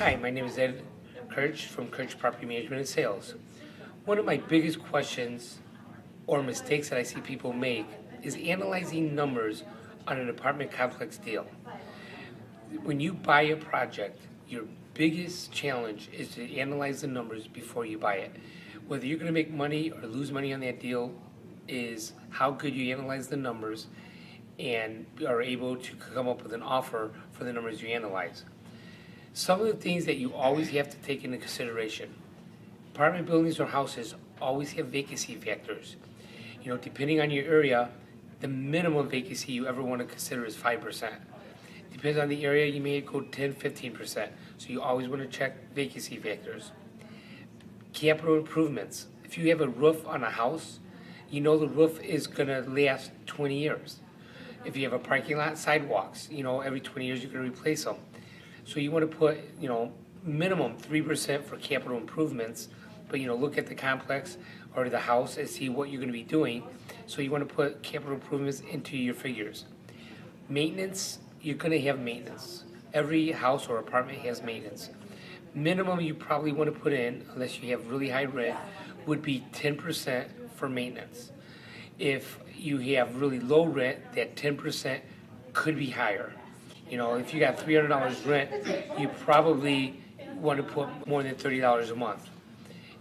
Hi, my name is Ed Kirch from Kirch Property Management and Sales. One of my biggest questions or mistakes that I see people make is analyzing numbers on an apartment complex deal. When you buy a project, your biggest challenge is to analyze the numbers before you buy it. Whether you're going to make money or lose money on that deal is how good you analyze the numbers and are able to come up with an offer for the numbers you analyze. Some of the things that you always have to take into consideration. Apartment buildings or houses always have vacancy factors. Depending on your area, the minimum vacancy you ever want to consider is 5%. Depends on the area, you may go 10, 15%. So you always want to check vacancy factors. Capital improvements. If you have a roof on a house, you know the roof is going to last 20 years. If you have a parking lot, sidewalks, every 20 years you're going to replace them. So you want to put, minimum 3% for capital improvements, but look at the complex or the house and see what you're going to be doing. So you want to put capital improvements into your figures. Maintenance, you're going to have maintenance. Every house or apartment has maintenance. Minimum you probably want to put in, unless you have really high rent, would be 10% for maintenance. If you have really low rent, that 10% could be higher. If you got $300 rent, you probably want to put more than $30 a month.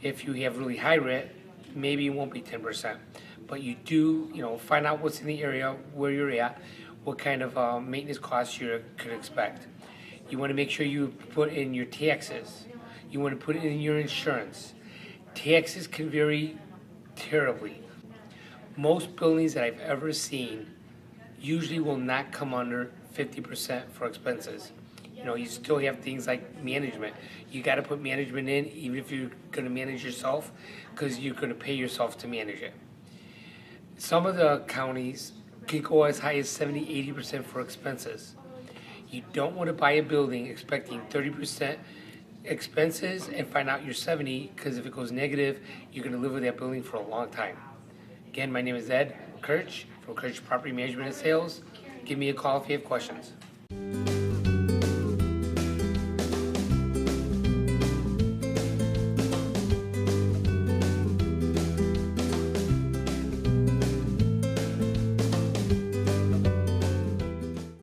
If you have really high rent, maybe it won't be 10%. But you do, find out what's in the area, where you're at, what kind of maintenance costs you could expect. You want to make sure you put in your taxes. You want to put in your insurance. Taxes can vary terribly. Most buildings that I've ever seen usually will not come under 50% for expenses. You still have things like management. You got to put management in, even if you're going to manage yourself, because you're going to pay yourself to manage it. Some of the counties can go as high as 70, 80% for expenses. You don't want to buy a building expecting 30% expenses and find out you're 70, because if it goes negative, you're going to live with that building for a long time. Again, my name is Ed Kirch from Kirch Property Management and Sales. Give me a call if you have questions.